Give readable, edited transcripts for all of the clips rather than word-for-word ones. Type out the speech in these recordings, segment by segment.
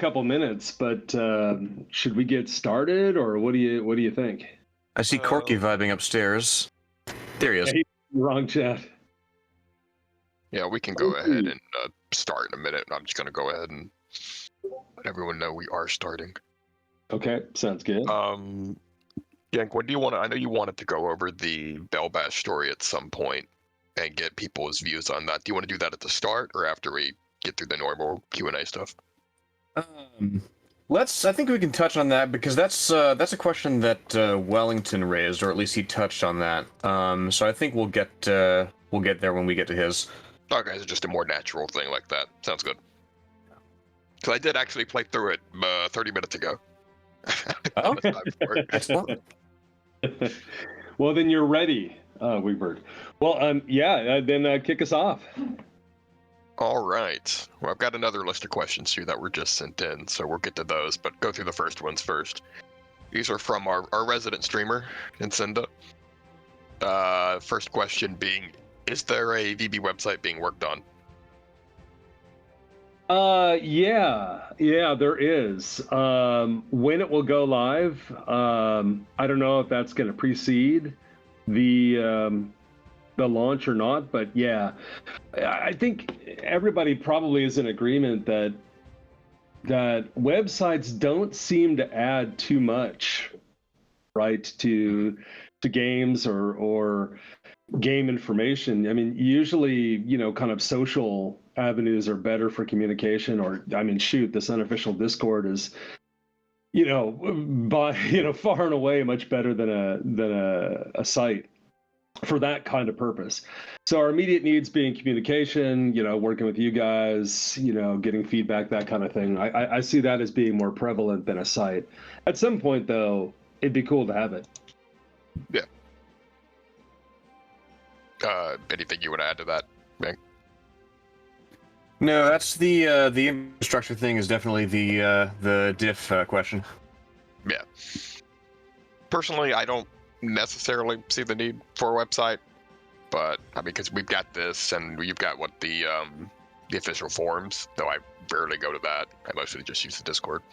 couple minutes, but should we get started, or what do you think? I see Corky vibing upstairs. There he is. Hey, wrong chat. Yeah, we can go ahead and start in a minute. I'm just gonna go ahead and let everyone know we are starting. Okay, sounds good. Yank, what do you want to? I know you wanted to go over the Bell Bash story at some point and get people's views on that. Do you want to do that at the start or after we get through the normal Q&A stuff? I think we can touch on that because that's a question that Wellington raised, or at least he touched on that. So I think we'll get there when we get to his. Okay, it's just a more natural thing like that. Sounds good. Because I did actually play through it 30 minutes ago. Oh, excellent. Well, then you're ready, Wegbird. Well, then kick us off. All right. Well, I've got another list of questions here that were just sent in, so we'll get to those, but go through the first ones first. These are from our resident streamer, Incinda. First question being, is there a VB website being worked on? Yeah, there is. When it will go live, I don't know if that's going to precede the launch or not, but yeah, I think everybody probably is in agreement that websites don't seem to add too much, right, to games or game information. I mean, usually, kind of social avenues are better for communication, or I mean, shoot, this unofficial Discord is, far and away much better than a site for that kind of purpose. So our immediate needs being communication, working with you guys, getting feedback, that kind of thing. I see that as being more prevalent than a site. At some point, though, it'd be cool to have it. Yeah. Anything you would add to that, Meg? No, that's the infrastructure thing is definitely the diff question. Yeah. Personally, I don't necessarily see the need for a website, but I mean, because we've got this, and you've got the official forums. Though I rarely go to that. I mostly just use the Discord.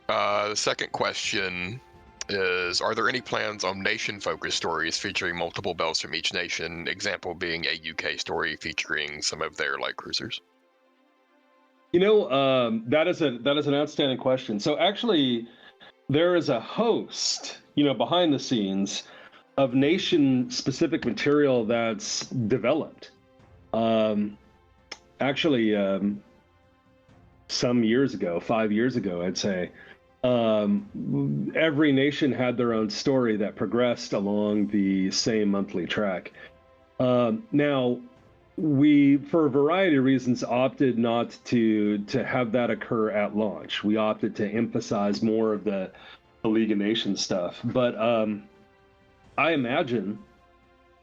The second question is, are there any plans on nation-focused stories featuring multiple bells from each nation? Example being a UK story featuring some of their light cruisers. That is an outstanding question. So actually, there is a host, behind the scenes of nation-specific material that's developed. Actually, some years ago, 5 years ago, I'd say, every nation had their own story that progressed along the same monthly track. Now, we, for a variety of reasons, opted not to have that occur at launch. We opted to emphasize more of the League of Nations stuff. But I imagine,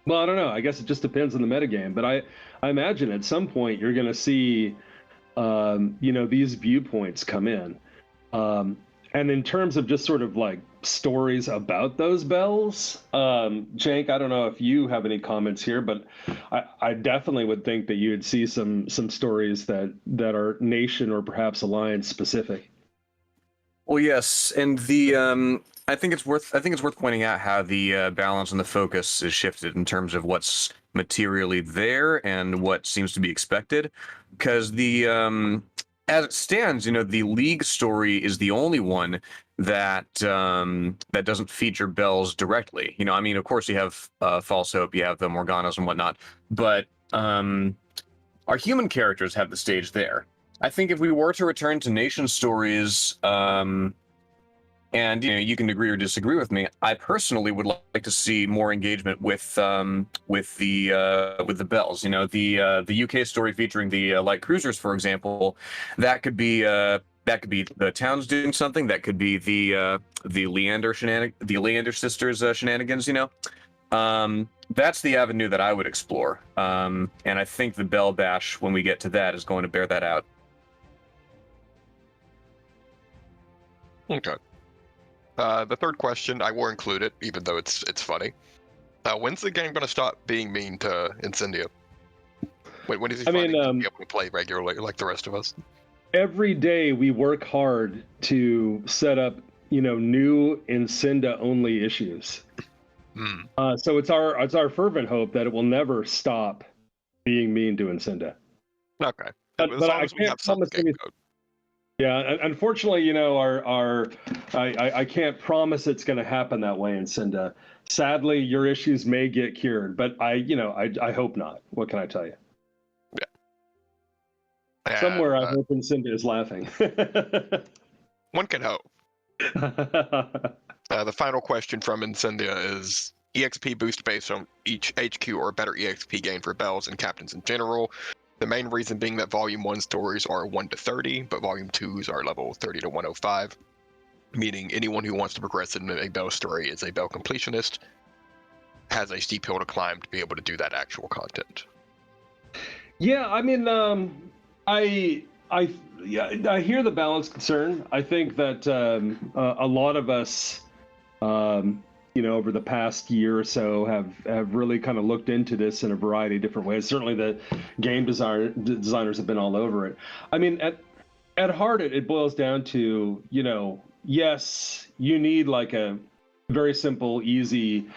well, I don't know. I guess it just depends on the metagame. But I imagine at some point you're going to see, these viewpoints come in. And in terms of just sort of like stories about those bells, Jank, I don't know if you have any comments here, but I definitely would think that you would see some stories that are nation or perhaps alliance specific. Well, yes, and I think it's worth pointing out how the balance and the focus is shifted in terms of what's materially there and what seems to be expected, because as it stands, the League story is the only one that doesn't feature bells directly. I mean, of course, you have False Hope, you have the Morganas and whatnot, but our human characters have the stage there. I think if we were to return to nation stories, and you can agree or disagree with me, I personally would like to see more engagement with the bells. The UK story featuring the light cruisers, for example, that could be the towns doing something. That could be the Leander sisters shenanigans. That's the avenue that I would explore, and I think the Bell Bash, when we get to that, is going to bear that out. Okay. The third question, I will include it, even though it's funny. When's the game going to stop being mean to Incendio? When is he I finally mean, going to be able to play regularly like the rest of us? every day we work hard to set up, new Incinda only issues. So it's our fervent hope that it will never stop being mean to Incinda. Okay. But, As but long I as we can't have some promise anything. scapegoat. Yeah, unfortunately, I can't promise it's going to happen that way, Incinda. Sadly, your issues may get cured, but I hope not. What can I tell you? Yeah. Somewhere I hope Incinda is laughing. One can hope. The final question from Incendia is EXP boost based on each HQ or better EXP gain for bells and captains in general. The main reason being that Volume 1 stories are 1 to 30, but Volume 2s are level 30 to 105, meaning anyone who wants to progress in a bell story is a bell completionist, has a steep hill to climb to be able to do that actual content. Yeah, I mean, I hear the balance concern. I think that a lot of us, over the past year or so, have really kind of looked into this in a variety of different ways. Certainly, the game designers have been all over it. I mean, at heart, it boils down to, yes, you need like a very simple, easy,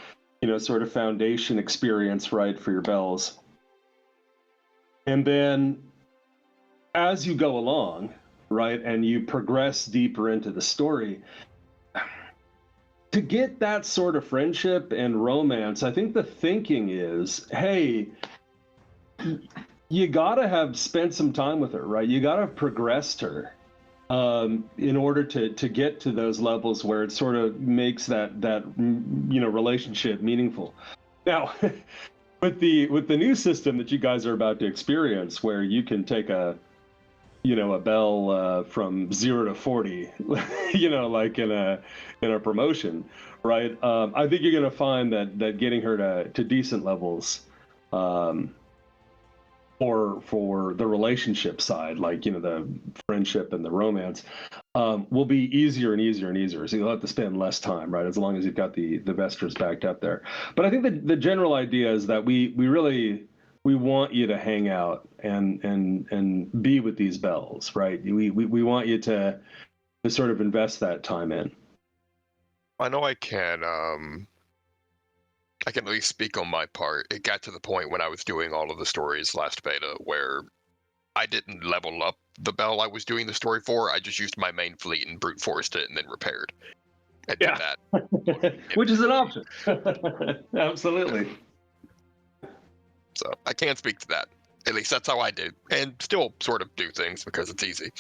sort of foundation experience, right, for your bells. And then as you go along, right, and you progress deeper into the story, to get that sort of friendship and romance, I think the thinking is, hey, you gotta have spent some time with her, right? You gotta have progressed her in order to get to those levels where it sort of makes that relationship meaningful. Now, with the new system that you guys are about to experience, where you can take a bell from 0 to 40, like in a promotion, right? I think you're going to find that getting her to decent levels, for the relationship side, like the friendship and the romance, will be easier and easier and easier. So you'll have to spend less time, right? As long as you've got the Vesters backed up there. But I think the general idea is that we want you to hang out and be with these bells, right? We want you to sort of invest that time in. I know I can at least speak on my part. It got to the point when I was doing all of the stories last beta where I didn't level up the bell I was doing the story for. I just used my main fleet and brute forced it and then repaired. I did that. Which is an option. Absolutely. So I can't speak to that. At least that's how I do. And still sort of do things because it's easy.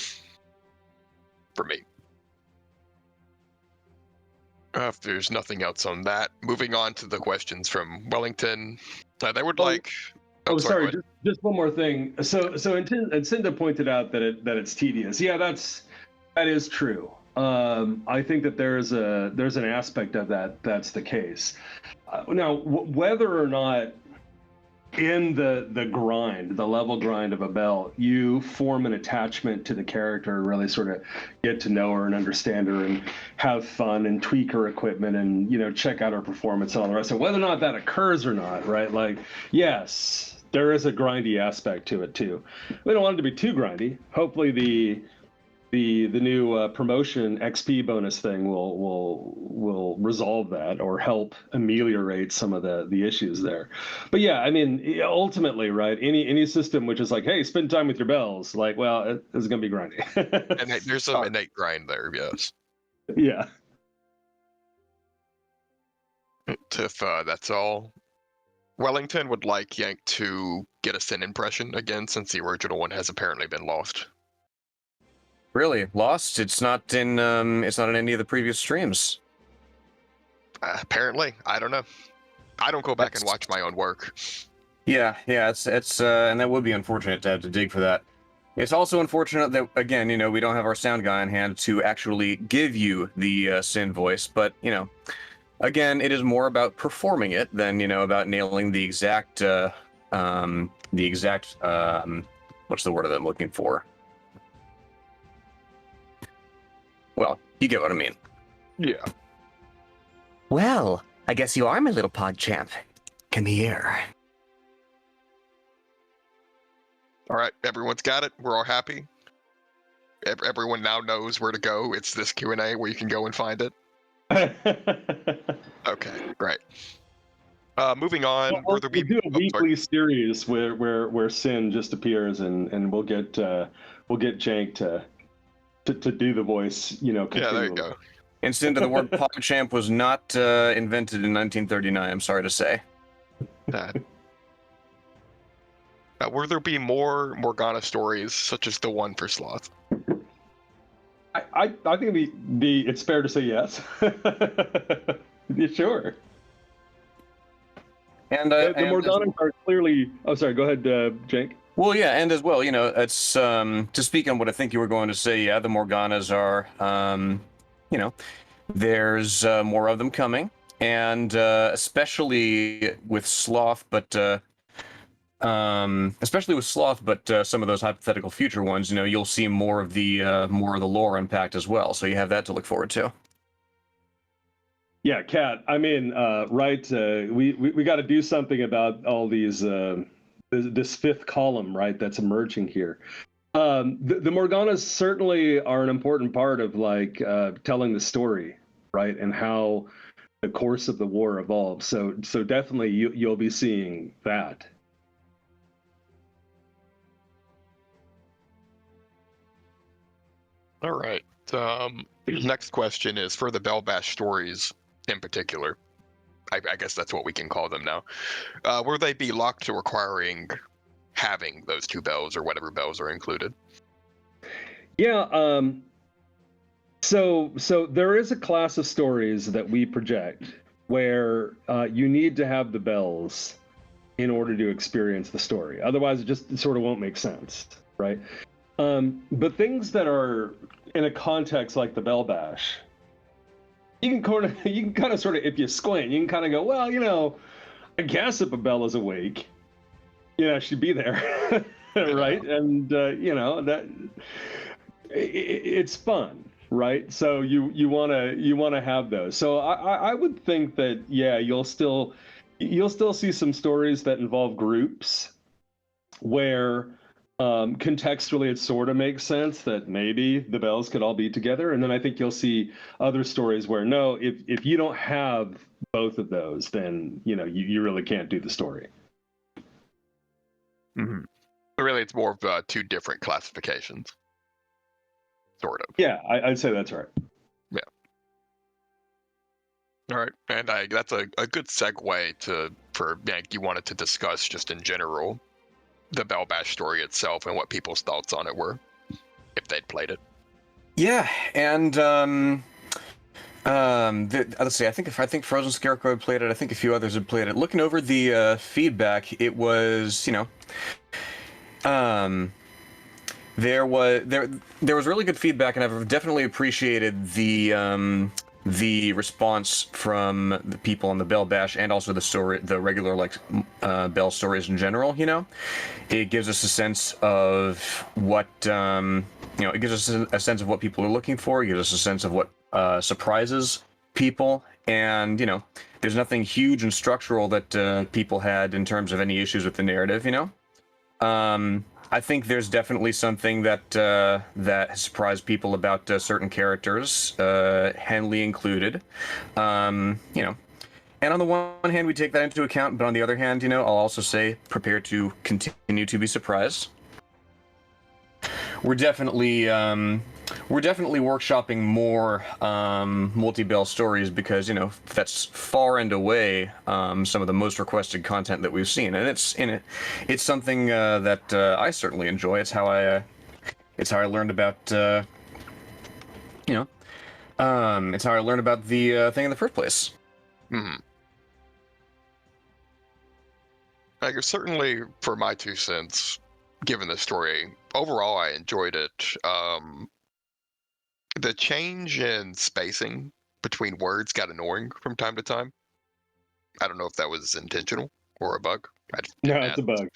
For me. If there's nothing else on that, moving on to the questions from Wellington. They would like... sorry, just one more thing. So Cinda pointed out that it's tedious. Yeah, that is true. I think that there's an aspect of that's the case. Now, whether or not in the grind, the level grind of a bell, you form an attachment to the character, really sort of get to know her and understand her and have fun and tweak her equipment and check out her performance and all the rest. So whether or not that occurs or not, right? Like, yes, there is a grindy aspect to it too. We don't want it to be too grindy. Hopefully the new promotion XP bonus thing will resolve that or help ameliorate some of the issues there. But yeah, I mean, ultimately, right? Any system which is like, hey, spend time with your bells, like, well, it's going to be grindy. And there's some innate grind there, yes. Yeah. If that's all, Wellington would like Yank to get a Sin impression again, since the original one has apparently been lost. Really? Lost? It's not in any of the previous streams. Apparently, I don't know. I don't go back and watch my own work. Yeah, it's and that would be unfortunate to have to dig for that. It's also unfortunate that, again, we don't have our sound guy on hand to actually give you the Sin voice, but, again, it is more about performing it than, about nailing the exact, what's the word that I'm looking for? Well, you get what I mean. Yeah. Well, I guess you are my little pod champ. Come here. All right, everyone's got it. We're all happy. Everyone now knows where to go. It's this Q&A where you can go and find it. Okay, great. Moving on. We'll do a weekly series where Sin just appears and we'll get Jank to do the voice. Yeah, there you go. Instant the word PogChamp was not invented in 1939. I'm sorry to say. Will there be more Morgana stories such as the one for Sloth? I think it's fair to say yes. Yeah, sure. And the Morganas are clearly. Oh, sorry. Go ahead, Jake. Well, yeah, and as well, it's to speak on what I think you were going to say. Yeah, the Morganas are, there's more of them coming, and especially with Sloth, but some of those hypothetical future ones, you'll see more of the lore impact as well. So you have that to look forward to. Yeah, Kat. I mean, right? We got to do something about all these this fifth column, right? That's emerging here. The Morganas certainly are an important part of like telling the story, right, and how the course of the war evolves. So definitely you'll be seeing that. All right. Next question is for the Bell Bash stories in particular. I guess that's what we can call them now. Will they be locked to requiring having those two bells or whatever bells are included? Yeah. So there is a class of stories that we project where you need to have the bells in order to experience the story. Otherwise, it just sort of won't make sense, right? But things that are in a context like the Bell Bash, you can kind of sort of, if you squint, you can kind of go, well, I guess if a bell is awake, she'd be there, right? And that it's fun, right? So you want to have those. So I would think that you'll still see some stories that involve groups where contextually it sort of makes sense that maybe the bells could all be together, and then I think you'll see other stories where no, if you don't have both of those, then you really can't do the story. Mm-hmm. Really, it's more of two different classifications, sort of. Yeah, I'd say that's right. Yeah. All right, and that's a good segue for you wanted to discuss just in general the Bell Bash story itself and what people's thoughts on it were, if they'd played it. Yeah, and let's see. I think Frozen Scarecrow had played it. I think a few others had played it. Looking over the feedback, it was there was really good feedback, and I've definitely appreciated the response from the people on the Bell Bash and also the regular Bell stories in general. It gives us a sense of what it gives us a sense of what people are looking for. It gives us a sense of what surprises people, and there's nothing huge and structural that people had in terms of any issues with the narrative. I think there's definitely something that has surprised people about certain characters, Henley included. And on the one hand, we take that into account, but on the other hand, I'll also say prepare to continue to be surprised. We're definitely workshopping more multi-bell stories because that's far and away some of the most requested content that we've seen, and it's something that I certainly enjoy. It's how I learned about it's how I learned about the thing in the first place. Mm-hmm. Certainly, for my 2 cents, given the story, overall I enjoyed it. The change in spacing between words got annoying from time to time. I don't know if that was intentional or a bug. No, it's a bug.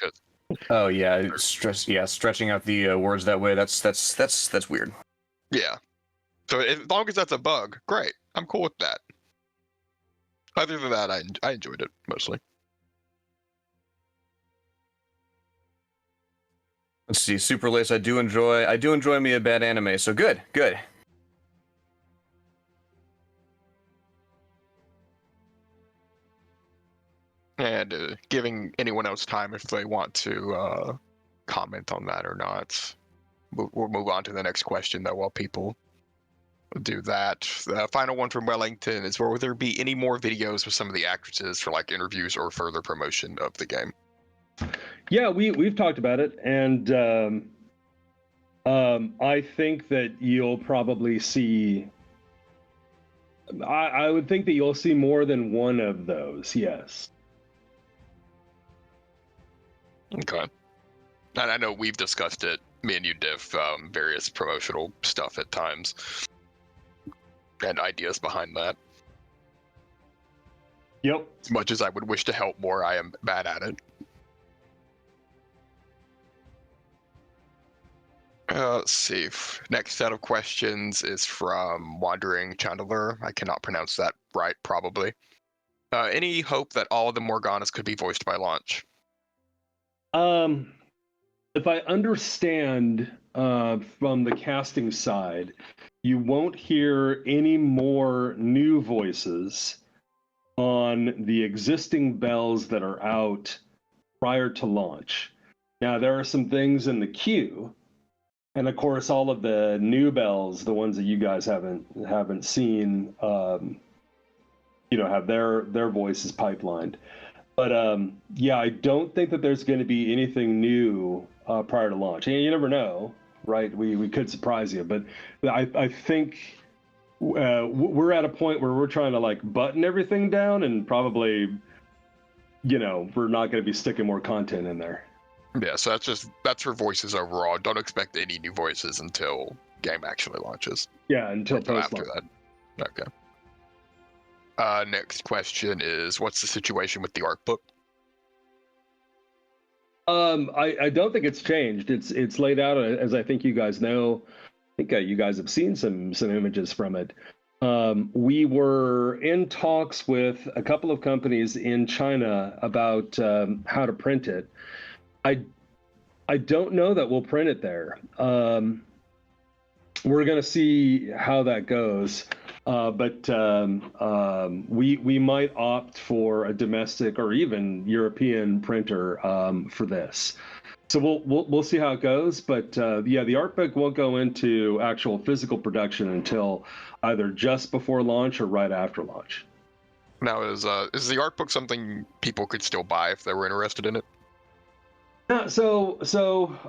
Oh yeah, stretching out the words that way. That's weird. Yeah. So as long as that's a bug, great. I'm cool with that. Other than that, I enjoyed it mostly. Let's see, Super Lace. I do enjoy me a bad anime. So good. And giving anyone else time if they want to comment on that or not. We'll move on to the next question, though, while people do that. The final one from Wellington is, will there be any more videos with some of the actresses for like interviews or further promotion of the game? Yeah, we've talked about it, and I think that you'll probably see. I would think that you'll see more than one of those. Yes. Okay. And I know we've discussed it, me and you, Diff, various promotional stuff at times, and ideas behind that. Yep. As much as I would wish to help more, I am bad at it. Let's see. Next set of questions is from Wandering Chandler. I cannot pronounce that right, probably. Any hope that all of the Morganas could be voiced by launch? If I understand from the casting side, you won't hear any more new voices on the existing bells that are out prior to launch. Now, there are some things in the queue, and of course, all of the new bells, the ones that you guys haven't seen, have their voices pipelined. But yeah, I don't think that there's going to be anything new prior to launch. And you never know, right? We could surprise you, but I think we're at a point where we're trying to like button everything down, and probably, we're not going to be sticking more content in there. Yeah, so that's for voices overall. Don't expect any new voices until game actually launches. Yeah, until post after that. Okay. Next question is, what's the situation with the art book? I don't think it's changed. It's laid out as I think you guys know. I think you guys have seen some images from it. We were in talks with a couple of companies in China about how to print it. I don't know that we'll print it there. We're going to see how that goes. But we might opt for a domestic or even European printer for this. So we'll see how it goes. But yeah, the art book won't go into actual physical production until either just before launch or right after launch. Now, is the art book something people could still buy if they were interested in it? So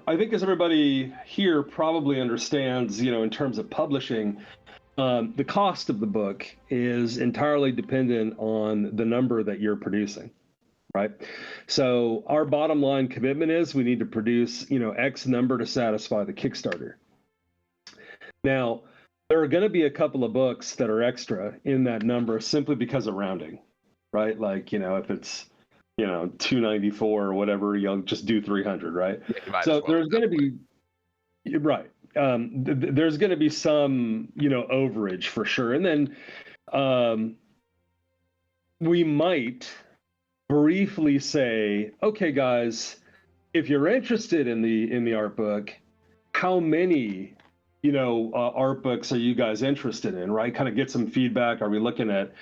I think, as everybody here probably understands, in terms of publishing, the cost of the book is entirely dependent on the number that you're producing, right? So our bottom line commitment is we need to produce, X number to satisfy the Kickstarter. Now, there are going to be a couple of books that are extra in that number simply because of rounding, right? Like, if it's 294 or whatever, you'll just do 300, right? Yeah, so there's going to be, right. There's going to be some, overage for sure. And then we might briefly say, okay, guys, if you're interested in the art book, how many, art books are you guys interested in, right? Kind of get some feedback. Are we looking at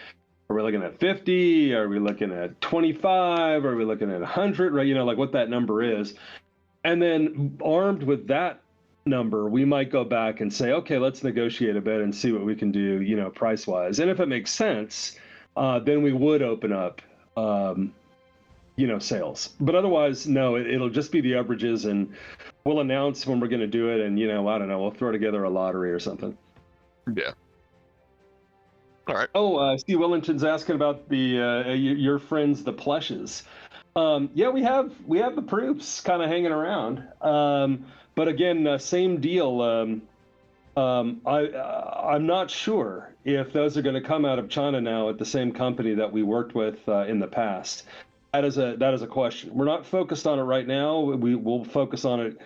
50? Are we looking at 25? Are we looking at 100? Right? Like what that number is. And then armed with that number, we might go back and say, okay, let's negotiate a bit and see what we can do, price wise. And if it makes sense, then we would open up, sales. But otherwise, no, it'll just be the averages, and we'll announce when we're going to do it. And, I don't know, we'll throw together a lottery or something. Yeah. All right. Oh, I see Wellington's asking about the your friends, the plushes. Yeah, we have the proofs kind of hanging around. But again, same deal. I'm not sure if those are going to come out of China now at the same company that we worked with in the past. That is a question. We're not focused on it right now. We'll focus on it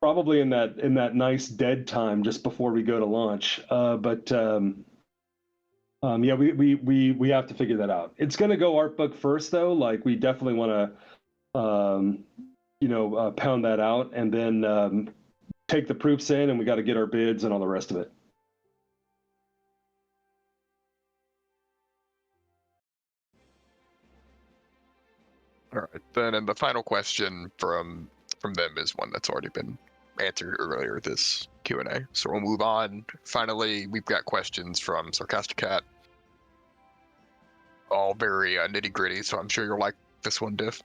probably in that nice dead time just before we go to launch. Yeah, we have to figure that out. It's going to go art book first, though. Like, we definitely want to, pound that out, and then take the proofs in, and we got to get our bids and all the rest of it. All right, then, and the final question from them is one that's already been answered earlier this Q&A. So we'll move on. Finally, we've got questions from Sarcastic Cat. All very nitty-gritty, so I'm sure you'll like this one, Diff.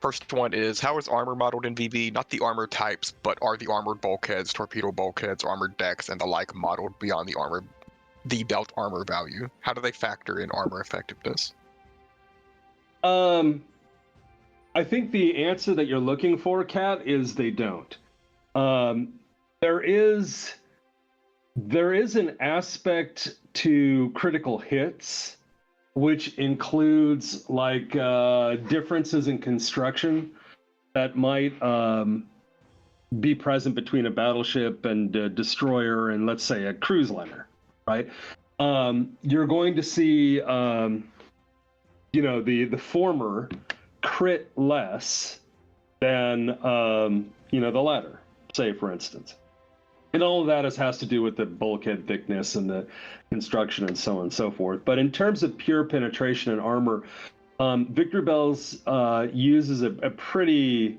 First one is, how is armor modeled in VB? Not the armor types, but are the armored bulkheads, torpedo bulkheads, armored decks, and the like modeled beyond the dealt armor value? How do they factor in armor effectiveness? I think the answer that you're looking for, Kat, is they don't. There is an aspect to critical hits, which includes like differences in construction that might be present between a battleship and a destroyer and, let's say, a cruise liner, right? You're going to see, the former crit less than, the latter, say, for instance. And all of that has to do with the bulkhead thickness and the construction and so on and so forth. But in terms of pure penetration and armor, VictoryBelles uses a pretty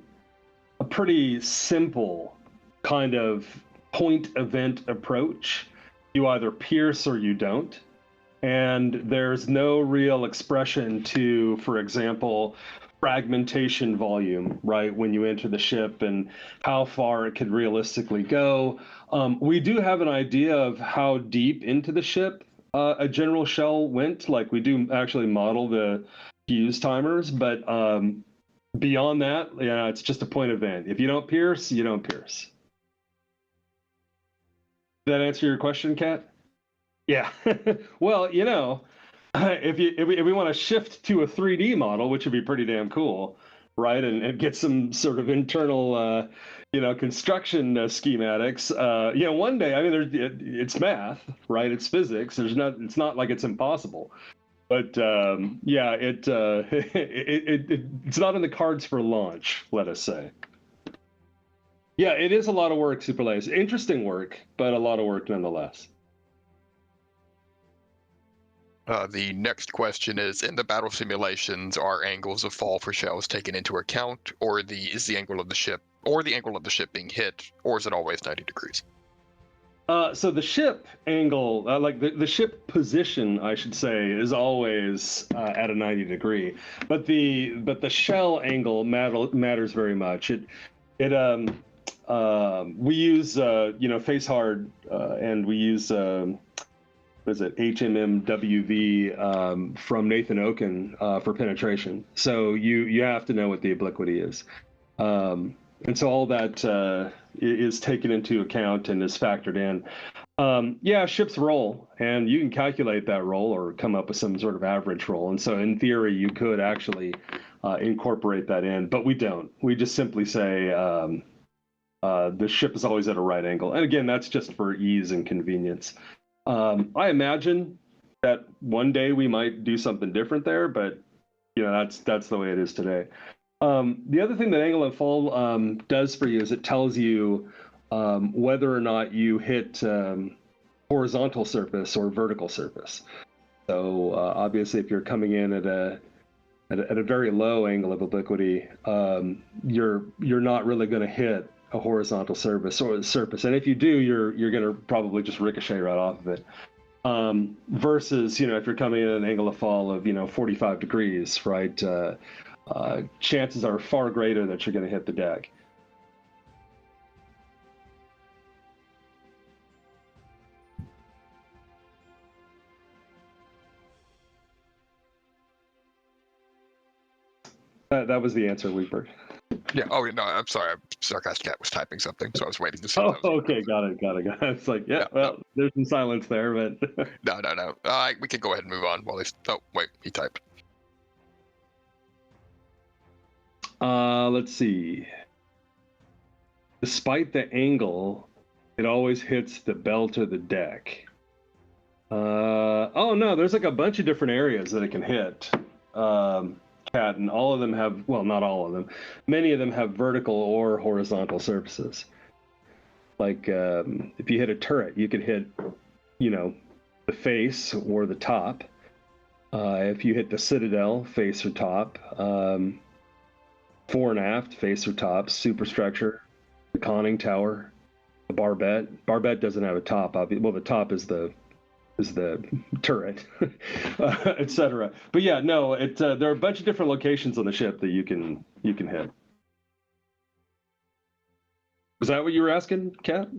simple kind of point event approach. You either pierce or you don't. And there's no real expression to, for example, fragmentation volume, right, when you enter the ship and how far it could realistically go. We do have an idea of how deep into the ship a general shell went. Like, we do actually model the fuse timers, but beyond that, it's just a point event. If you don't pierce, you don't pierce. Did that answer your question, Kat? Yeah. Well, if we want to shift to a 3D model, which would be pretty damn cool, right, and get some sort of internal, construction schematics. One day, I mean, it's math, right? It's physics. It's not like it's impossible, but it's not in the cards for launch, let us say. Yeah, it is a lot of work, Superlays. Interesting work, but a lot of work nonetheless. The next question is, in the battle simulations, are angles of fall for shells taken into account, or is the angle of the ship being hit, or is it always 90 degrees? So the ship angle, like the ship position, I should say, is always at a 90 degree, but the shell angle matters very much. We use face hard, and we use HMMWV from Nathan Oken for penetration. So you have to know what the obliquity is, and so all that is taken into account and is factored in. Ships roll, and you can calculate that roll or come up with some sort of average roll. And so in theory, you could actually incorporate that in, but we don't. We just simply say the ship is always at a right angle. And again, that's just for ease and convenience. I imagine that one day we might do something different there, but that's the way it is today. The other thing that angle of fall does for you is it tells you whether or not you hit horizontal surface or vertical surface. So obviously, if you're coming in at a very low angle of obliquity, you're not really going to hit a horizontal surface, and if you do, you're going to probably just ricochet right off of it. Versus, if you're coming in at an angle of fall of 45 degrees, right? Chances are far greater that you're going to hit the deck. That was the answer, Weeper. Yeah. Oh no, I'm sorry. Sarcastic Cat was typing something, so I was waiting to see. Oh, okay, got it. It's like, there's some silence there, but no. We can go ahead and move on while he's. Oh wait, he typed. Let's see. Despite the angle, it always hits the belt of the deck. Oh no, there's like a bunch of different areas that it can hit. Cat, and all of them have, well, not all of them, many of them have vertical or horizontal surfaces. Like if you hit a turret, you could hit, the face or the top. If you hit the citadel, face or top. Fore and aft, face or top. Superstructure, the conning tower, the barbette. Barbette doesn't have a top. Well, the top is the turret, etc. But yeah, no, there are a bunch of different locations on the ship that you can hit. Was that what you were asking, Kat?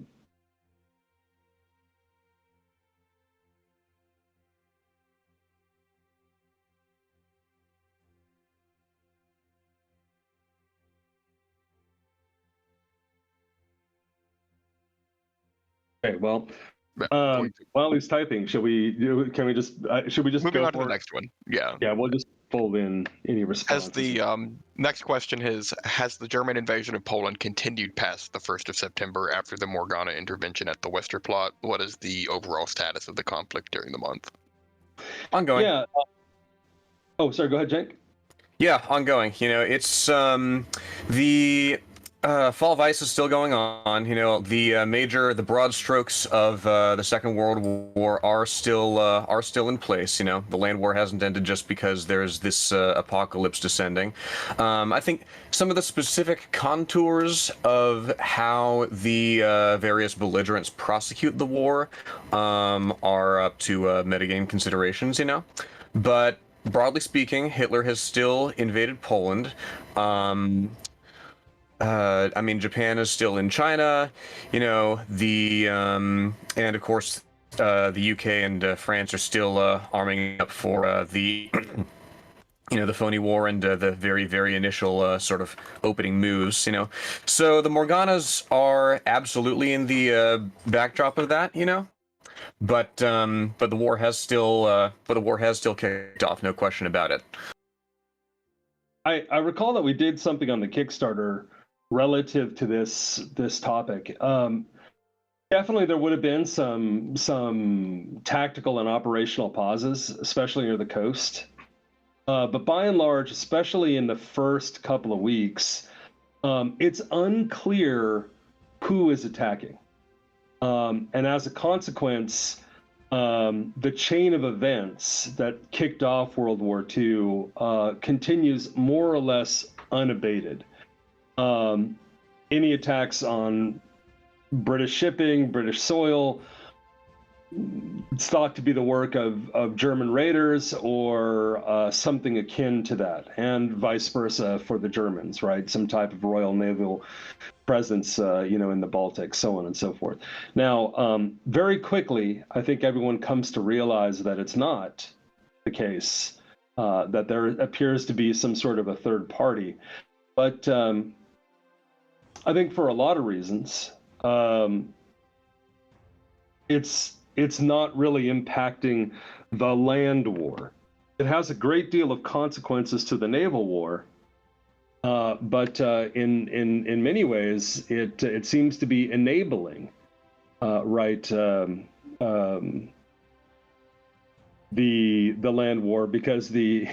Okay, well, while he's typing, should we just Moving go on to the for it? next one? Yeah. Yeah, we'll just fold in any As responses. the next question is, has the German invasion of Poland continued past the 1st of September after the Morgana intervention at the Westerplatte? What is the overall status of the conflict during the month? Ongoing. Yeah. Oh, sorry. Go ahead, Jake. Yeah, ongoing. It's the fall of ice is still going on. The broad strokes of the Second World War are still in place. The land war hasn't ended just because there's this apocalypse descending. I think some of the specific contours of how the various belligerents prosecute the war are up to metagame considerations. But broadly speaking, Hitler has still invaded Poland. Japan is still in China, and of course, the UK and France are still arming up for the, the phony war and the very, very initial sort of opening moves, So the Morganas are absolutely in the backdrop of that, but the war has still kicked off, no question about it. I recall that we did something on the Kickstarter relative to this topic. Definitely, there would have been some tactical and operational pauses, especially near the coast. But by and large, especially in the first couple of weeks, it's unclear who is attacking. And as a consequence, the chain of events that kicked off World War II continues more or less unabated. Any attacks on British shipping, British soil, it's thought to be the work of German raiders or something akin to that, and vice versa for the Germans, right? Some type of Royal Naval presence, in the Baltic, so on and so forth. Now, very quickly, I think everyone comes to realize that it's not the case, that there appears to be some sort of a third party. But I think for a lot of reasons, it's not really impacting the land war. It has a great deal of consequences to the naval war, but in many ways, it seems to be enabling, the land war, because the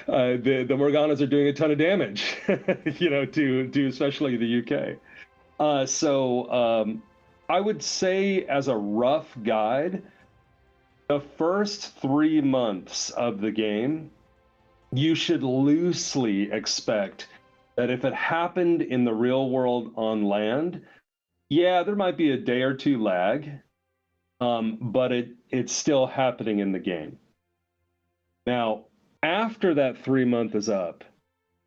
the Morganas are doing a ton of damage, to especially the UK. So I would say, as a rough guide, the first 3 months of the game, you should loosely expect that if it happened in the real world on land, yeah, there might be a day or two lag, but it's still happening in the game. Now, after that 3 month is up,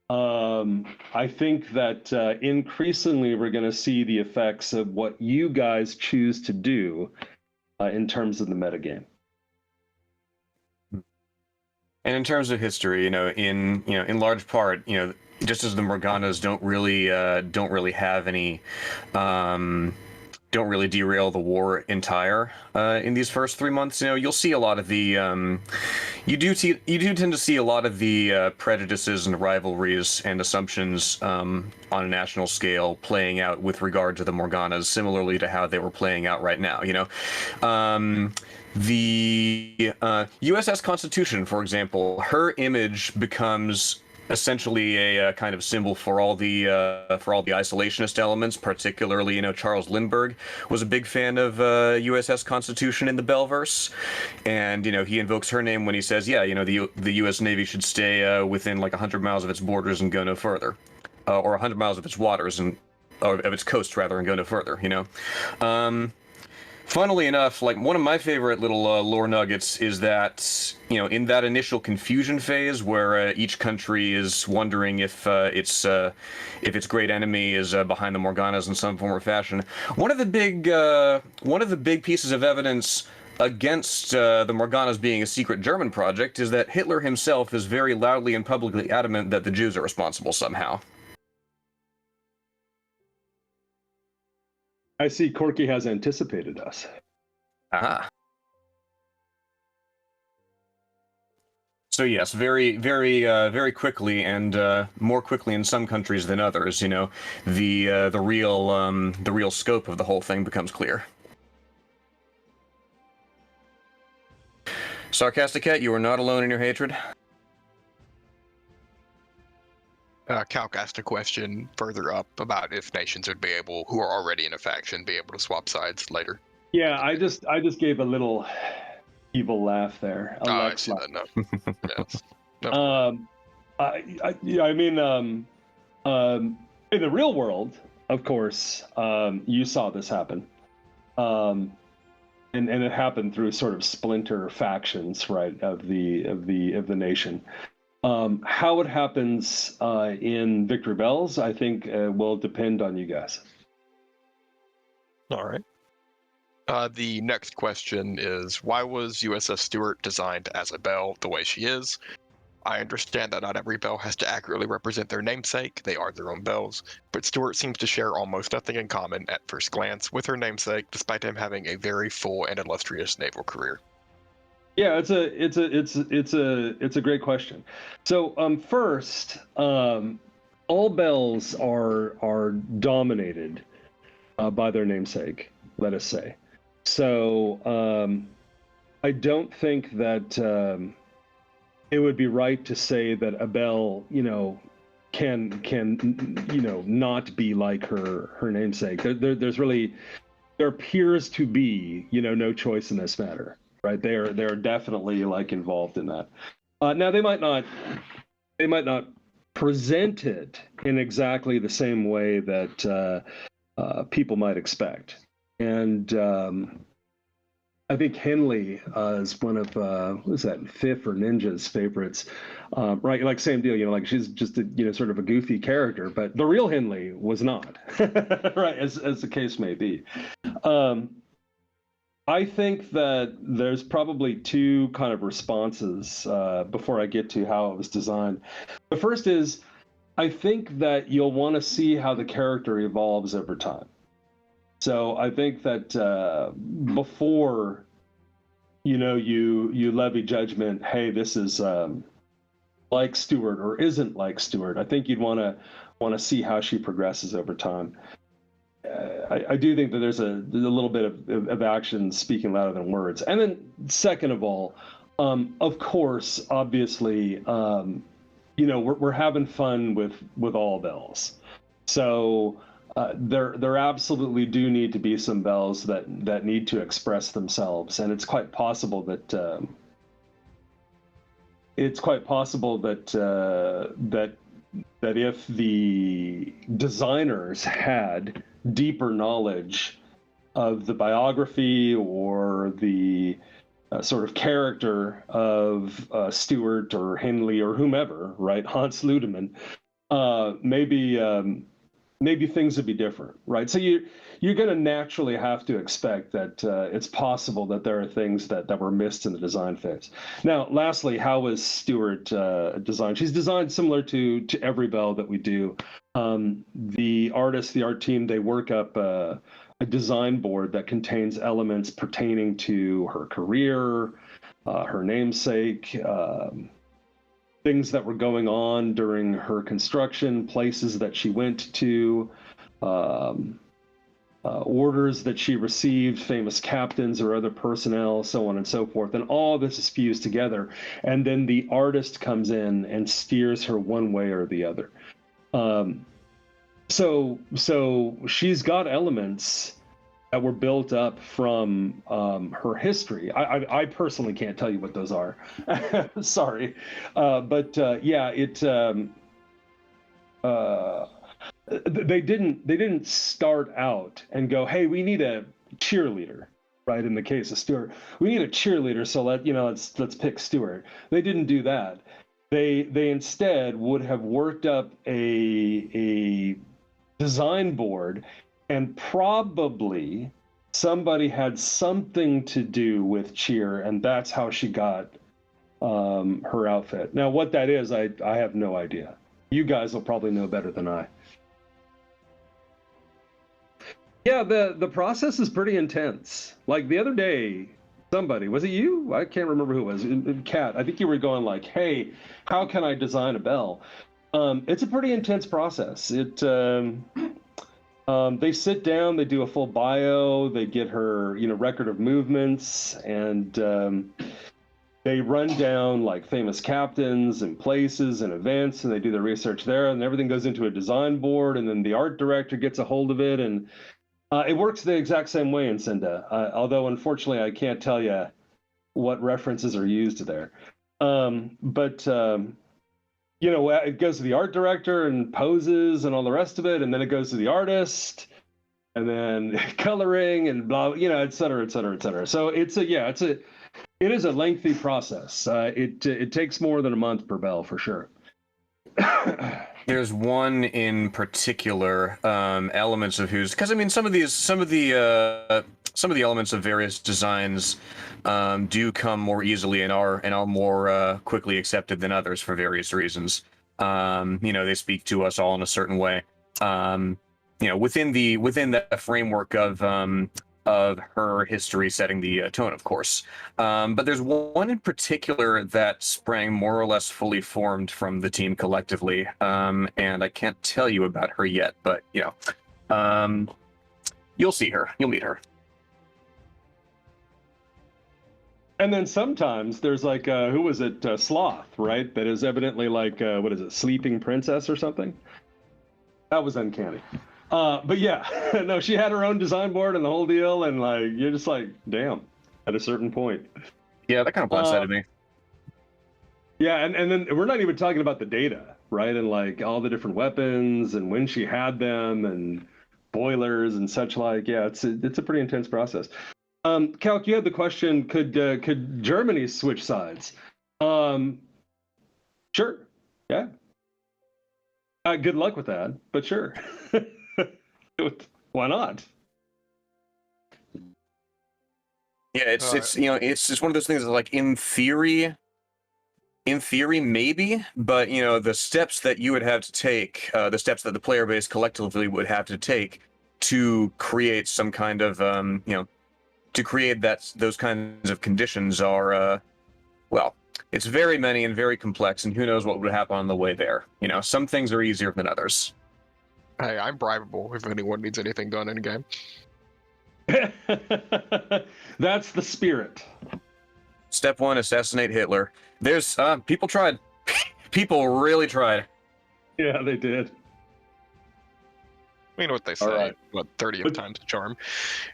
I think that increasingly we're going to see the effects of what you guys choose to do in terms of the metagame. And in terms of history, in large part, just as the Morganas don't really have any, don't really derail the war entire in these first 3 months. You'll see a lot of the, you do tend to see a lot of the prejudices and rivalries and assumptions on a national scale playing out with regard to the Morganas, similarly to how they were playing out right now. the USS Constitution, for example, her image becomes essentially a kind of symbol for all the isolationist elements. Particularly, Charles Lindbergh was a big fan of USS Constitution in the Belverse, and he invokes her name when he says, yeah, the U.S. Navy should stay within like 100 miles of its borders and go no further, or 100 miles of its waters and or of its coast rather, and go no further. Funnily enough, like one of my favorite little lore nuggets is that, in that initial confusion phase where each country is wondering if its great enemy is behind the Morganas in some form or fashion, one of the big pieces of evidence against the Morganas being a secret German project is that Hitler himself is very loudly and publicly adamant that the Jews are responsible somehow. I see Corky has anticipated us. Aha. So yes, very, very, very quickly, and more quickly in some countries than others. The real scope of the whole thing becomes clear. Sarcasticat, you are not alone in your hatred. Calc asked a question further up about if nations would be able, who are already in a faction, be able to swap sides later. Yeah, I just gave a little evil laugh there. I see that now. Yes. No. I mean, in the real world, of course, you saw this happen, and it happened through sort of splinter factions, right, of the nation. How it happens in VictoryBelles, I think, will depend on you guys. All right. The next question is, why was USS Stewart designed as a belle the way she is? I understand that not every belle has to accurately represent their namesake, they are their own belles, but Stewart seems to share almost nothing in common at first glance with her namesake, despite him having a very full and illustrious naval career. Yeah, it's a great question. So first, all belles are dominated by their namesake, let us say. So I don't think that it would be right to say that a belle, can not be like her namesake. There appears to be, no choice in this matter. Right, they're definitely like involved in that. Now they might not present it in exactly the same way that people might expect. And I think Henley is one of what's that, Fifth or Ninja's favorites, right? Like same deal, like she's just a, sort of a goofy character, but the real Henley was not, right? As the case may be. I think that there's probably two kind of responses before I get to how it was designed. The first is, I think that you'll want to see how the character evolves over time. So I think that before, you levy judgment, hey, this is like Stewart or isn't like Stewart. I think you'd want to see how she progresses over time. I do think that there's a little bit of action speaking louder than words. And then second of all, of course, obviously, we're having fun with all belles. So there absolutely do need to be some belles that need to express themselves. And it's quite possible that that if the designers had deeper knowledge of the biography or the sort of character of Stewart or Henley or whomever, right, Hans Ludemann, maybe things would be different, right? So you're going to naturally have to expect that it's possible that there are things that were missed in the design phase. Now, lastly, how was Stewart designed? She's designed similar to every belle that we do. The art team, they work up a design board that contains elements pertaining to her career, her namesake, things that were going on during her construction, places that she went to, orders that she received, famous captains or other personnel, so on and so forth. And all this is fused together. And then the artist comes in and steers her one way or the other. So she's got elements that were built up from her history. I personally can't tell you what those are. Sorry. But yeah, they didn't start out and go, hey, we need a cheerleader, right? In the case of Stuart, we need a cheerleader, so let's pick Stuart. They didn't do that. They instead would have worked up a design board, and probably somebody had something to do with cheer, and that's how she got her outfit. Now, what that is, I have no idea. You guys will probably know better than I. Yeah, the process is pretty intense. Like the other day, somebody, was it you? I can't remember who it was. Kat, I think you were going like, hey, how can I design a bell? It's a pretty intense process. They sit down, they do a full bio, they get her, record of movements, and they run down like famous captains and places and events, and they do their research there, and everything goes into a design board, and then the art director gets a hold of it, and it works the exact same way in Cinda, although unfortunately I can't tell you what references are used there. It goes to the art director and poses and all the rest of it, and then it goes to the artist, and then coloring and blah, et cetera, et cetera, et cetera. So it is a lengthy process. It takes more than a month per bell for sure. There's one in particular, elements of whose, because I mean some of the elements of various designs do come more easily and are more quickly accepted than others for various reasons. They speak to us all in a certain way. Within the framework of her history setting the tone, of course. But there's one in particular that sprang more or less fully formed from the team collectively, and I can't tell you about her yet, but you'll see her, you'll meet her. And then sometimes there's like, who was it, Sloth, right? That is evidently like, what is it, Sleeping Princess or something? That was uncanny. But yeah, no, she had her own design board and the whole deal, and like you're just like, damn, at a certain point. Yeah, that kind of blindsided me. Yeah, and then we're not even talking about the data, right? And like all the different weapons and when she had them and boilers and such like. Yeah, it's a pretty intense process. Calc, you had the question: could Germany switch sides? Sure. Yeah. Good luck with that, but sure. Why not? Yeah, it's just one of those things that, like, in theory maybe, but the steps that you would have to take, the steps that the player base collectively would have to take to create some kind of to create those kinds of conditions are it's very many and very complex, and who knows what would happen on the way there. Some things are easier than others. Hey, I'm bribable if anyone needs anything done in a game. That's the spirit. Step 1, assassinate Hitler. There's people tried. People really tried. Yeah, they did. You know what they say, right. What, 30th time's a charm.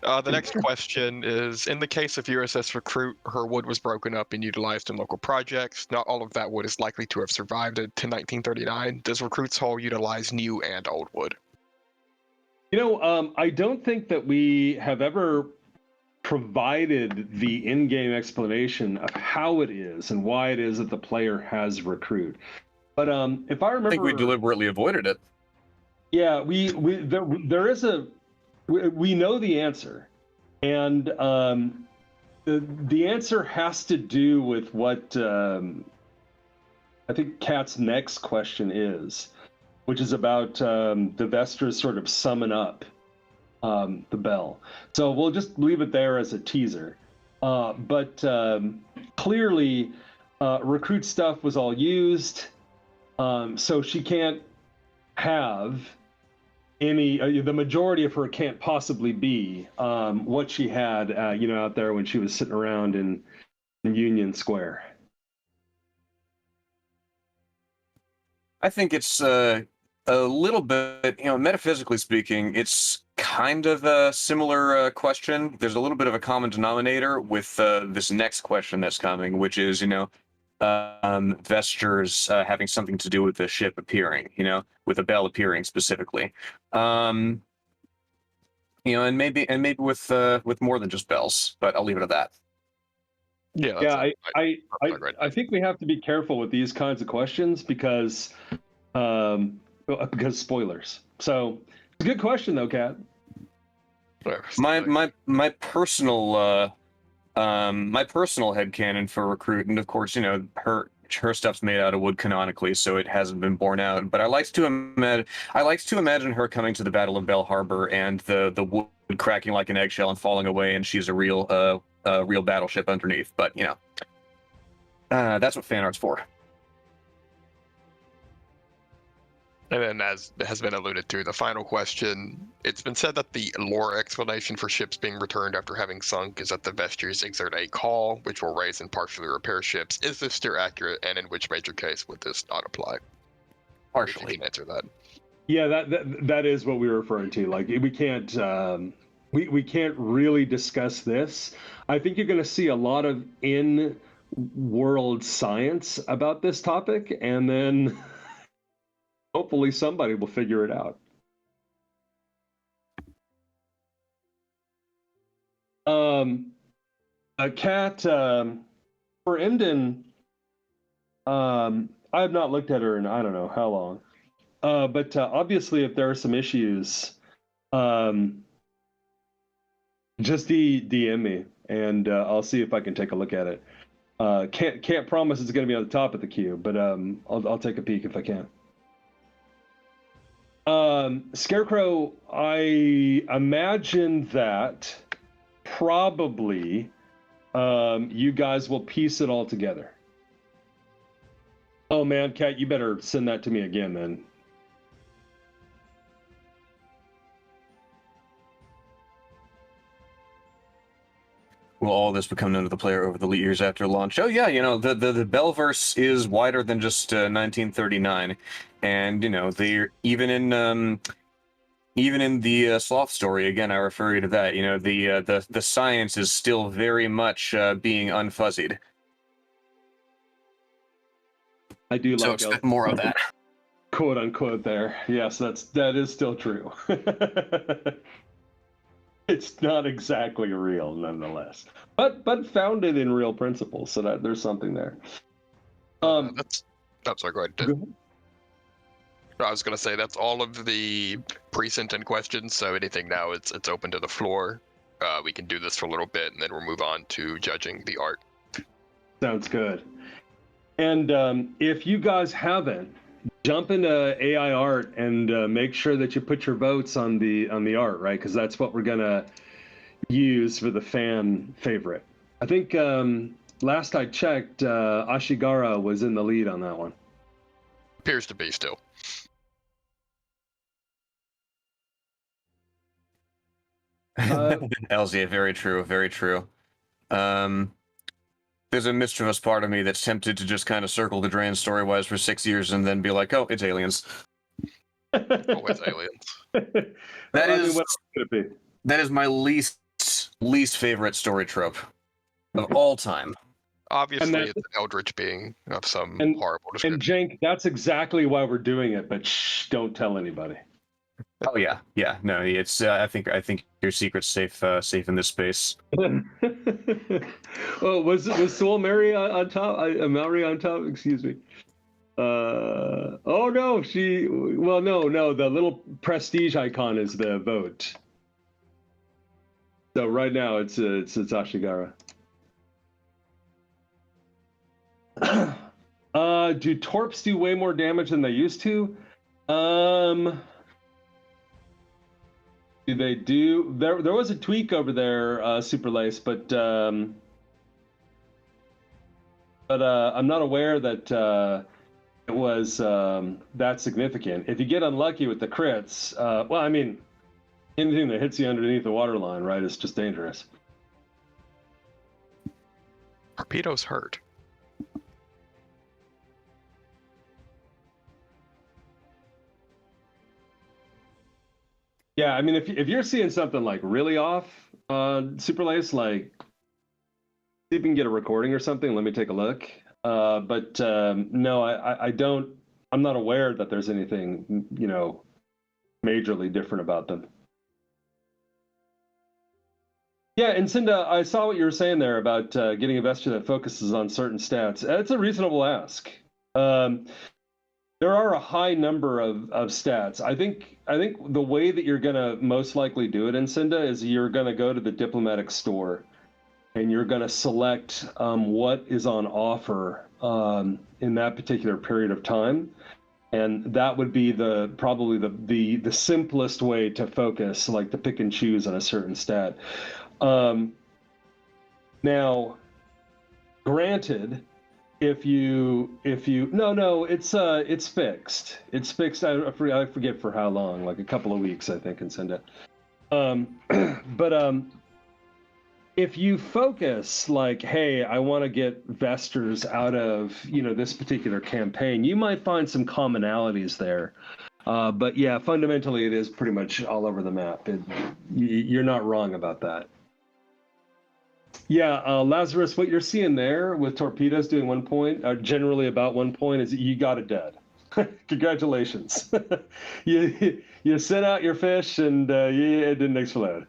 The next question is, in the case of USS Recruit, her wood was broken up and utilized in local projects. Not all of that wood is likely to have survived to 1939. Does Recruit's Hull utilize new and old wood? I don't think that we have ever provided the in-game explanation of how it is and why it is that the player has Recruit. But if I remember, I think we deliberately avoided it. Yeah, we know the answer, and the answer has to do with what I think Kat's next question is, which is about the Vestras sort of summon up the bell. So we'll just leave it there as a teaser. But clearly, Recruit stuff was all used, so she can't have any the majority of her can't possibly be what she had out there when she was sitting around in Union Square. I think it's a little bit, metaphysically speaking, it's kind of a similar question. There's a little bit of a common denominator with this next question that's coming, which is, Vestures having something to do with the ship appearing, with a bell appearing specifically. And maybe with more than just bells, but I'll leave it at that. Yeah, I think we have to be careful with these kinds of questions because spoilers. So it's a good question though, Kat. My personal headcanon for Recruit, and of course, her stuff's made out of wood canonically, so it hasn't been borne out. But I like to imagine her coming to the Battle of Bell Harbor and the wood cracking like an eggshell and falling away, and she's a real battleship underneath. But that's what fan art's for. And then, as has been alluded to, the final question, it's been said that the lore explanation for ships being returned after having sunk is that the Vestures exert a call, which will raise and partially repair ships. Is this still accurate, and in which major case would this not apply? Partially. If you can answer that. Yeah, that is what we were referring to. Like, we can't we can't really discuss this. I think you're going to see a lot of in-world science about this topic, and then hopefully somebody will figure it out. A cat for Emden. I have not looked at her in I don't know how long, but obviously, if there are some issues, just DM me and I'll see if I can take a look at it. Can't promise it's going to be on the top of the queue, but I'll take a peek if I can. Scarecrow, I imagine that probably you guys will piece it all together. Oh man, Kat, you better send that to me again then. Will all this become known to the player over the years after launch? Oh yeah, the Bellverse is wider than just 1939, and they're even in the Sloth story. Again, I refer you to that. The science is still very much being unfuzzied. I do so like expect more of that. Quote unquote there. Yes, that is still true. It's not exactly real, nonetheless, but founded in real principles, so that there's something there. That's sorry, go ahead. I was gonna say that's all of the pre-sent in questions. So anything now, it's open to the floor. We can do this for a little bit, and then we'll move on to judging the art. Sounds good. And if you guys haven't, jump into AI art and make sure that you put your votes on the art, right? Because that's what we're gonna use for the fan favorite. I think last I checked, Ashigara was in the lead on that one. Appears to be still. Elzia, very true, very true. There's a mischievous part of me that's tempted to just kind of circle the drain story-wise for 6 years and then be like, oh, it's aliens. Oh, it's aliens. That is my least favorite story trope of all time. Obviously, it's an eldritch being of some horrible description. And Jank, that's exactly why we're doing it, but shh, don't tell anybody. Oh yeah. No, it's. I think your secret's safe in this space. Oh, was Soul Mary on top? Mallory on top? Excuse me. Oh no, no. The little prestige icon is the vote. So right now it's Ashigara. Do torps do way more damage than they used to? Do they do? There was a tweak over there, Super Lace, but I'm not aware that was that significant. If you get unlucky with the crits, well, I mean, anything that hits you underneath the waterline, right, is just dangerous. Torpedoes hurt. Yeah, I mean, if you're seeing something like really off on Super Lace, like see if you can get a recording or something. Let me take a look. But no, I don't. I'm not aware that there's anything, you know, majorly different about them. Yeah, and Cinda, I saw what you were saying there about getting a vesture that focuses on certain stats. It's a reasonable ask. There are a high number of stats. I think the way that you're gonna most likely do it in Cinda is you're gonna go to the diplomatic store, and you're gonna select what is on offer in that particular period of time, and that would be probably the simplest way to focus, like to pick and choose on a certain stat. Now, granted, if you no, it's fixed. It's fixed. I forget for how long, like a couple of weeks, I think, in Cinda. But if you focus like, hey, I want to get vesters out of, you know, this particular campaign, you might find some commonalities there. But yeah, fundamentally, it is pretty much all over the map. You're not wrong about that. Yeah, Lazarus, what you're seeing there with torpedoes doing 1 point, generally about 1 point, is you got it dead. Congratulations. you sent out your fish and it didn't explode.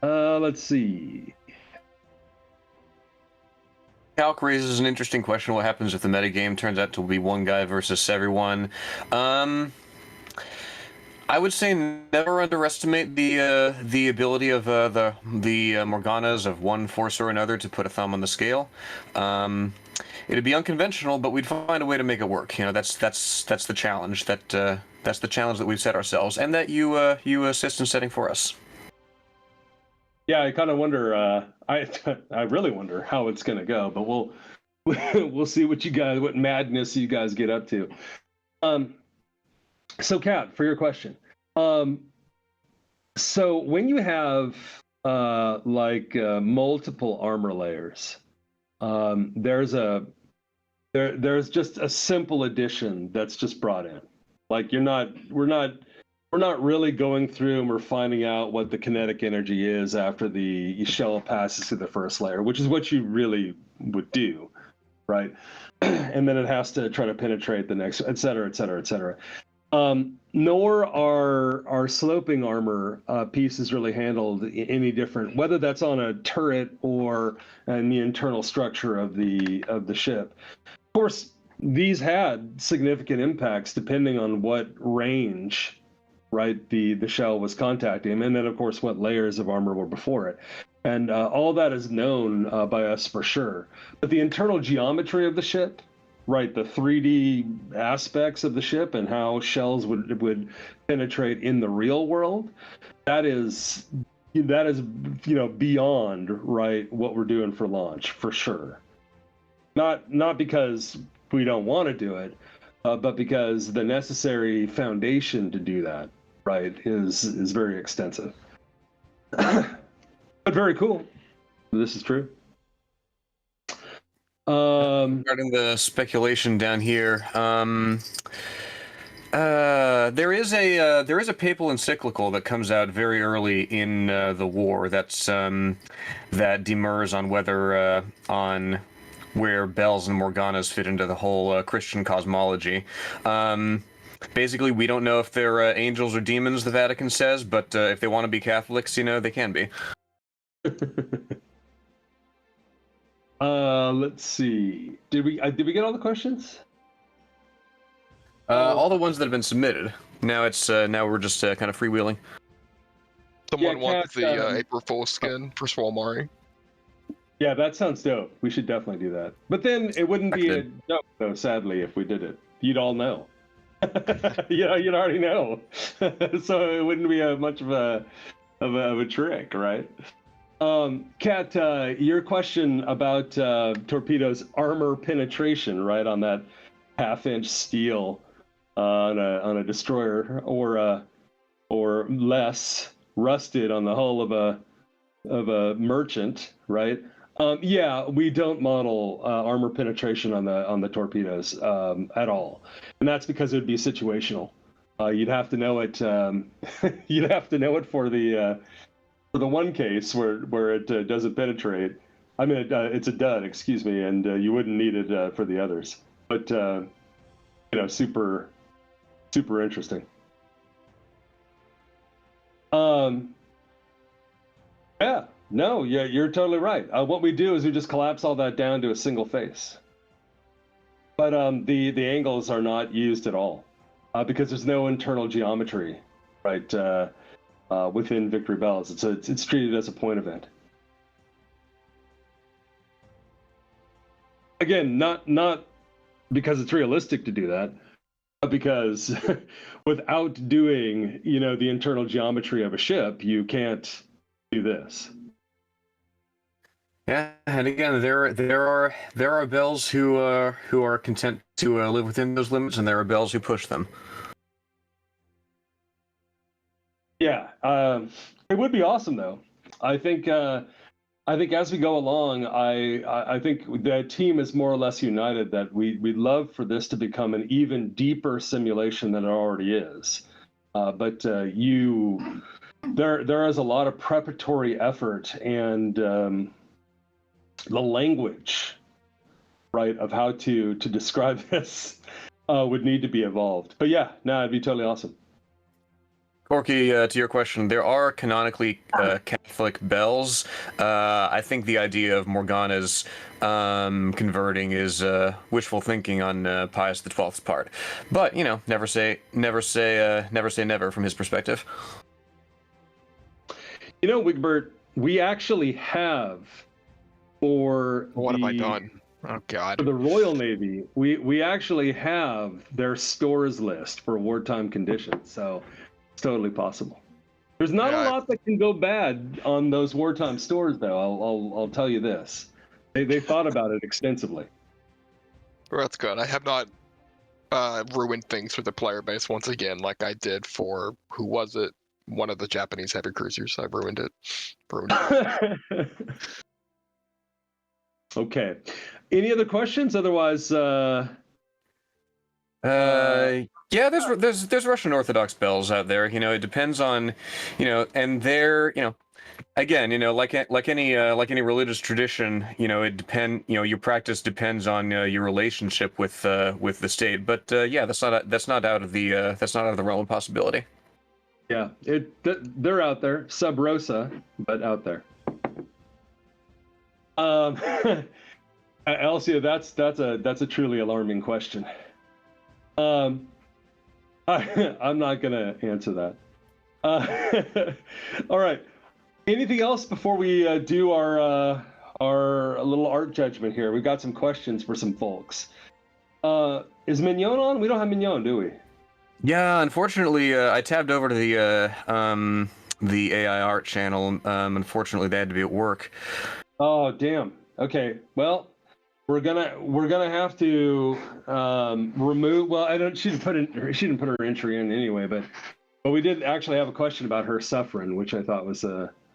Let's see. Calc raises an interesting question. What happens if the metagame turns out to be one guy versus everyone? I would say never underestimate the ability of the Morganas of one force or another to put a thumb on the scale. It'd be unconventional, but we'd find a way to make it work. You know, that's the challenge. That's the challenge that we've set ourselves, and that you assist in setting for us. Yeah, I kind of wonder. I really wonder how it's going to go, but we'll see what madness you guys get up to. So, Kat, for your question, so when you have multiple armor layers, there's just a simple addition that's just brought in. Like we're not really going through and we're finding out what the kinetic energy is after the shell passes through the first layer, which is what you really would do, right? And then it has to try to penetrate the next, et cetera, et cetera, et cetera. Nor are sloping armor pieces really handled any different, whether that's on a turret or in the internal structure of the ship. Of course, these had significant impacts depending on what range, right, the shell was contacting, and then of course what layers of armor were before it. And all that is known by us for sure. But the internal geometry of the ship, right, the 3D aspects of the ship and how shells would penetrate in the real world, that is beyond, right, what we're doing for launch for sure. Not because we don't want to do it, but because the necessary foundation to do that, right, is very extensive. But very cool. This is true. Regarding the speculation down here, there is a papal encyclical that comes out very early in the war that demurs on whether on where Bells and Morganas fit into the whole Christian cosmology. Basically, we don't know if they're angels or demons, the Vatican says, but if they want to be Catholics, they can be. Let's see. Did we get all the questions? All the ones that have been submitted. Now we're just kind of freewheeling. Someone wants the April Fool's skin for Swalmari. Yeah, that sounds dope. We should definitely do that. But then it wouldn't be a joke, though. Sadly, if we did it, you'd all know. You'd already know. So it wouldn't be much of a trick, right? Kat, your question about torpedoes armor penetration, right, on that half-inch steel on a destroyer, or less rusted on the hull of a merchant, right? Yeah, we don't model armor penetration on the torpedoes at all, and that's because it would be situational. You'd have to know it. You'd have to know it for the one case where it doesn't penetrate. I mean, it's a dud, excuse me, and you wouldn't need it for the others. But super interesting. Yeah, no, yeah, you're totally right. What we do is we just collapse all that down to a single face. But the angles are not used at all because there's no internal geometry, right? Within VictoryBelles, it's treated as a point event. Again, not because it's realistic to do that, but because without doing the internal geometry of a ship, you can't do this. Yeah, and again, there are bells who are content to live within those limits, and there are bells who push them. Yeah, it would be awesome though. I think as we go along, I think the team is more or less united that we'd love for this to become an even deeper simulation than it already is. But there is a lot of preparatory effort and the language, right, of how to describe this would need to be evolved. But yeah, no, it'd be totally awesome. Corky, to your question, there are canonically Catholic bells. I think the idea of Morgana's converting is wishful thinking on Pius XII's part. But never say never from his perspective. Wigbert, we actually have What have I done? Oh God! For the Royal Navy, we actually have their stores list for wartime conditions. So. It's totally possible. There's not a lot that can go bad on those wartime stores, though. I'll tell you this: they thought about it extensively. Well, that's good. I have not ruined things for the player base once again, like I did for who was it? One of the Japanese heavy cruisers. I ruined it. Okay. Any other questions? Otherwise. Yeah, there's Russian Orthodox bells out there. It depends on, and they're, again, like any religious tradition, your practice depends on your relationship with the state. But yeah, that's not out of the realm of possibility. Yeah, they're out there, sub rosa, but out there. Elsia, that's a truly alarming question. I'm not gonna answer that. All right. Anything else before we do our little art judgment here? We've got some questions for some folks. Is Mignon on? We don't have Mignon, do we? Yeah, unfortunately, I tabbed over to the AI art channel. Unfortunately, they had to be at work. Oh damn. Okay. Well. We're gonna have to remove. Well, she didn't put her entry in anyway, but we did actually have a question about her suffering, which I thought was